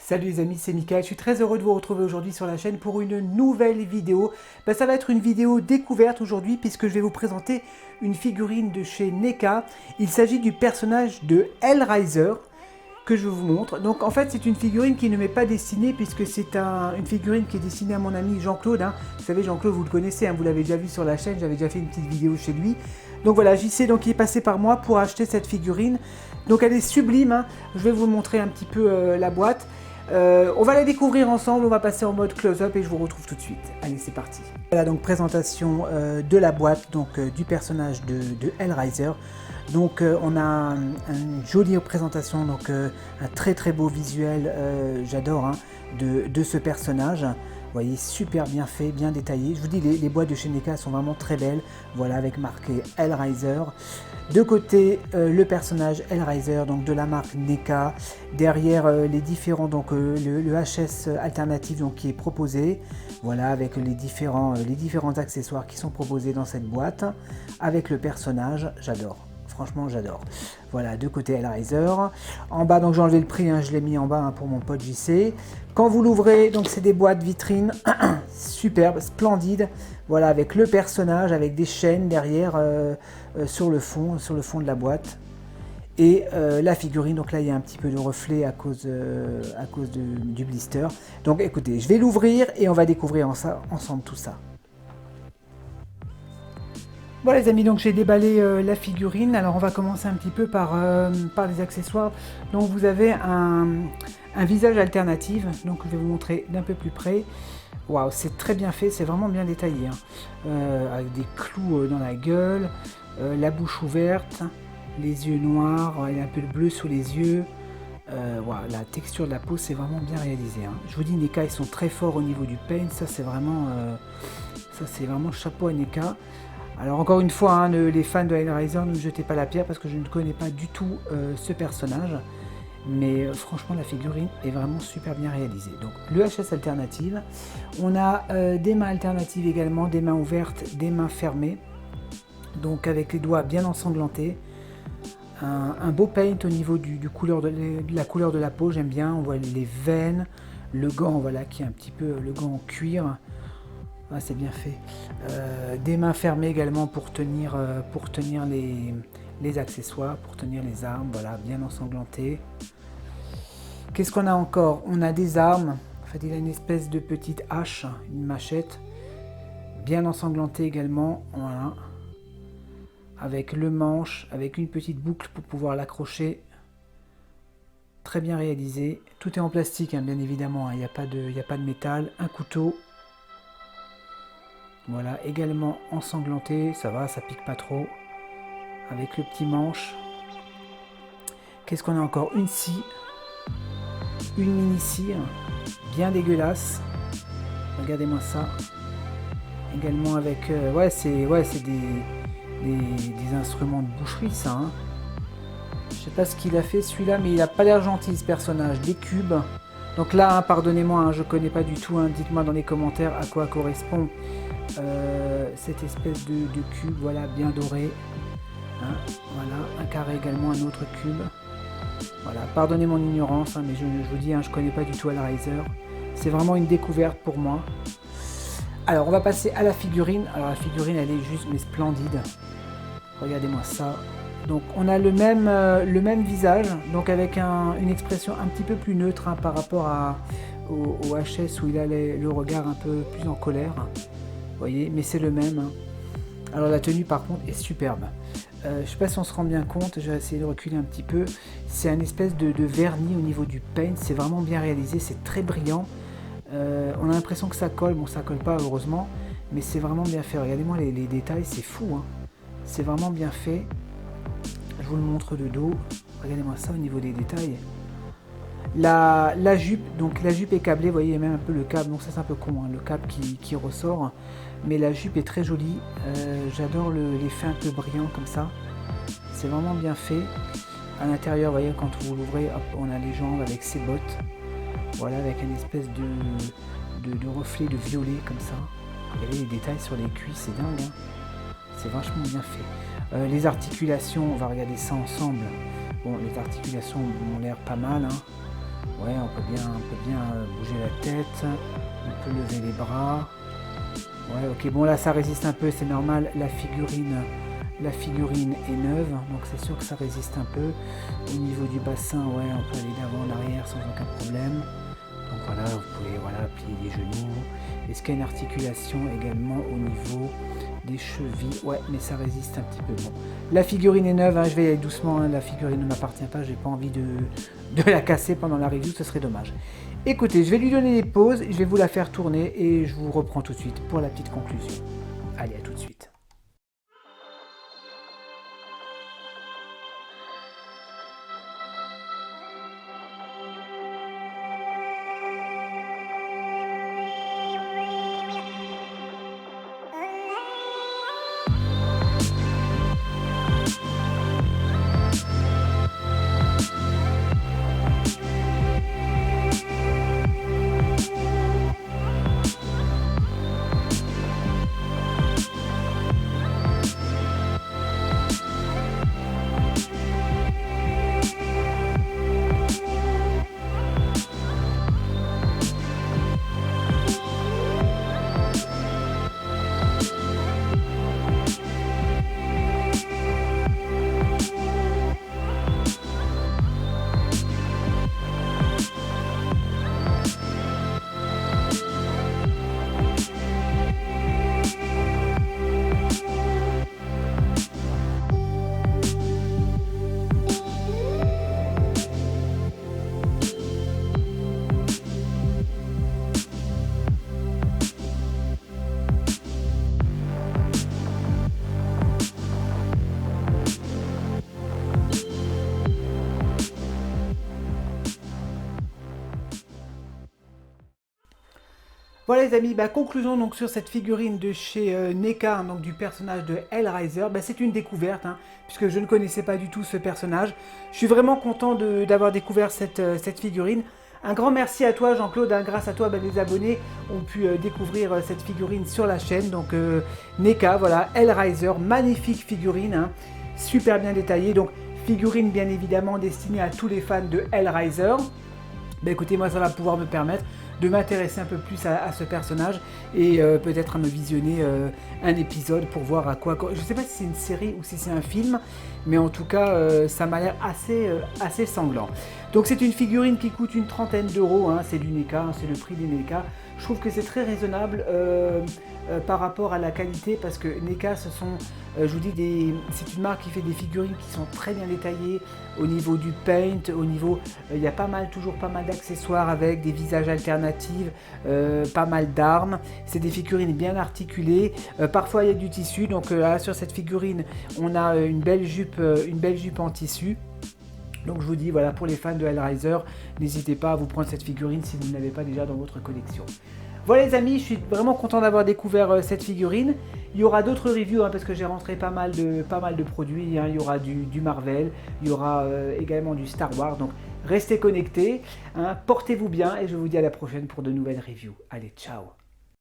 Salut les amis, c'est Mickaël, je suis très heureux de vous retrouver aujourd'hui sur la chaîne pour une nouvelle vidéo. Ça va être une vidéo découverte aujourd'hui puisque je vais vous présenter une figurine de chez NECA. Il s'agit du personnage de Hellraiser que je vous montre. Donc en fait c'est une figurine qui ne m'est pas destinée puisque c'est une figurine qui est destinée à mon ami Jean-Claude. Vous savez Jean-Claude, vous le connaissez, vous l'avez déjà vu sur la chaîne, j'avais déjà fait une petite vidéo chez lui. Donc voilà, JC donc, il est passé par moi pour acheter cette figurine. Donc elle est sublime, je vais vous montrer un petit peu la boîte. On va la découvrir ensemble, on va passer en mode close-up et je vous retrouve tout de suite. Allez, c'est parti. Voilà donc présentation de la boîte, donc du personnage de Hellraiser. Donc on a une jolie présentation, donc un très beau visuel, j'adore, de ce personnage. Vous voyez, super bien fait, bien détaillé. Je vous dis, les boîtes de chez NECA sont vraiment très belles. Voilà, avec marqué Hellraiser. De côté, le personnage Hellraiser, donc de la marque NECA. Derrière, les différents, donc le HS alternatif donc, qui est proposé. Voilà, avec les différents accessoires qui sont proposés dans cette boîte. Avec le personnage, j'adore. Franchement, j'adore. Voilà, de côté Hellraiser. En bas, donc j'ai enlevé le prix, je l'ai mis en bas pour mon pote JC. Quand vous l'ouvrez, donc c'est des boîtes vitrines superbes, splendides. Voilà, avec le personnage, avec des chaînes derrière sur le fond de la boîte. Et la figurine, donc là il y a un petit peu de reflet à cause du blister. Donc écoutez, je vais l'ouvrir et on va découvrir ensemble tout ça. Bon les amis, donc j'ai déballé la figurine. Alors on va commencer un petit peu par les accessoires. Donc vous avez un visage alternatif, donc je vais vous montrer d'un peu plus près. Waouh, c'est très bien fait, c'est vraiment bien détaillé. Avec des clous dans la gueule, la bouche ouverte, les yeux noirs, il y a un peu de bleu sous les yeux. Waouh, la texture de la peau, c'est vraiment bien réalisé. Je vous dis, NECA, ils sont très forts au niveau du paint. Ça, c'est vraiment chapeau à NECA. Alors encore une fois, les fans de Hellraiser, ne me jetez pas la pierre parce que je ne connais pas du tout ce personnage. Mais franchement, la figurine est vraiment super bien réalisée. Donc le HS alternative. On a des mains alternatives également, des mains ouvertes, des mains fermées. Donc avec les doigts bien ensanglantés. Un beau paint au niveau de la couleur de la peau, j'aime bien. On voit les veines, le gant, voilà, qui est un petit peu le gant en cuir. Ah, c'est bien fait. Des mains fermées également pour tenir les accessoires, pour tenir les armes, voilà, bien ensanglantées. Qu'est-ce qu'on a encore? On a des armes. En fait, il a une espèce de petite hache, une machette, bien ensanglantée également, voilà. Avec le manche, avec une petite boucle pour pouvoir l'accrocher. Très bien réalisé. Tout est en plastique, bien évidemment, il n'y a pas de métal. Un couteau. Voilà, également ensanglanté, ça va, ça pique pas trop. Avec le petit manche. Qu'est-ce qu'on a encore? Une scie. Une mini scie, bien dégueulasse. Regardez-moi ça. Également avec... c'est des instruments de boucherie, ça. Je sais pas ce qu'il a fait celui-là, mais il a pas l'air gentil ce personnage. Des cubes. Donc là, pardonnez-moi, je connais pas du tout. Dites-moi dans les commentaires à quoi correspond cette espèce de cube, voilà, bien doré. Voilà, un carré également, un autre cube. Voilà, pardonnez mon ignorance, mais je vous dis, je connais pas du tout Hellraiser. C'est vraiment une découverte pour moi. Alors, on va passer à la figurine. Alors, la figurine, elle est juste, mais splendide. Regardez-moi ça. Donc, on a le même visage, donc avec une expression un petit peu plus neutre par rapport au HS où il a le regard un peu plus en colère. Vous voyez, mais c'est le même. Alors la tenue par contre est superbe. Je ne sais pas si on se rend bien compte, je vais essayer de reculer un petit peu. C'est un espèce de vernis au niveau du paint, c'est vraiment bien réalisé, c'est très brillant. On a l'impression que ça colle, bon ça colle pas heureusement, mais c'est vraiment bien fait. Regardez-moi les détails, c'est fou. C'est vraiment bien fait. Je vous le montre de dos. Regardez-moi ça au niveau des détails. La jupe, donc la jupe est câblée, vous voyez, il y a même un peu le câble, donc ça c'est un peu con, le câble qui ressort, mais la jupe est très jolie, j'adore l'effet un peu brillant comme ça, c'est vraiment bien fait. À l'intérieur, vous voyez, quand vous l'ouvrez, on a les jambes avec ses bottes, voilà, avec une espèce de reflet de violet comme ça. Regardez les détails sur les cuisses, c'est dingue, c'est vachement bien fait. Les articulations, on va regarder ça ensemble. Bon, les articulations ont l'air pas mal, Ouais, on peut bien bouger la tête, on peut lever les bras. Ouais, ok, bon là ça résiste un peu, c'est normal, la figurine est neuve, donc c'est sûr que ça résiste un peu. Au niveau du bassin, ouais, on peut aller d'avant en arrière sans aucun problème. Donc voilà, vous pouvez plier les genoux. Est-ce qu'il y a une articulation également au niveau des chevilles? Ouais, mais ça résiste un petit peu. Bon, la figurine est neuve, hein, je vais aller doucement, hein, la figurine ne m'appartient pas, j'ai pas envie de la casser pendant la review, ce serait dommage. Écoutez, je vais lui donner des pauses, je vais vous la faire tourner et je vous reprends tout de suite pour la petite conclusion. Allez, à tout de suite. Voilà les amis, conclusion donc sur cette figurine de chez NECA, hein, donc du personnage de Hellraiser. C'est une découverte, hein, puisque je ne connaissais pas du tout ce personnage. Je suis vraiment content d'avoir découvert cette figurine. Un grand merci à toi Jean-Claude, hein, grâce à toi les abonnés ont pu découvrir cette figurine sur la chaîne. Donc NECA, voilà, Hellraiser, magnifique figurine, hein, super bien détaillée. Donc figurine bien évidemment destinée à tous les fans de Hellraiser. Écoutez, moi ça va pouvoir me permettre de m'intéresser un peu plus à ce personnage et peut-être à me visionner un épisode pour voir à quoi... Je ne sais pas si c'est une série ou si c'est un film, mais en tout cas ça m'a l'air assez sanglant. Donc c'est une figurine qui coûte une trentaine d'euros, hein, c'est du NECA, hein, c'est le prix des NECA. Je trouve que c'est très raisonnable par rapport à la qualité, parce que NECA, ce sont, je vous dis, c'est une marque qui fait des figurines qui sont très bien détaillées au niveau du paint, au niveau, il y a toujours pas mal d'accessoires avec des visages alternatifs, pas mal d'armes. C'est des figurines bien articulées. Parfois il y a du tissu, donc là sur cette figurine, on a une belle jupe en tissu. Donc je vous dis, voilà, pour les fans de Hellraiser, n'hésitez pas à vous prendre cette figurine si vous ne l'avez pas déjà dans votre collection. Voilà les amis, je suis vraiment content d'avoir découvert cette figurine. Il y aura d'autres reviews, hein, parce que j'ai rentré pas mal de produits, hein. Il y aura du Marvel, il y aura également du Star Wars. Donc restez connectés, hein, portez-vous bien et je vous dis à la prochaine pour de nouvelles reviews. Allez, ciao!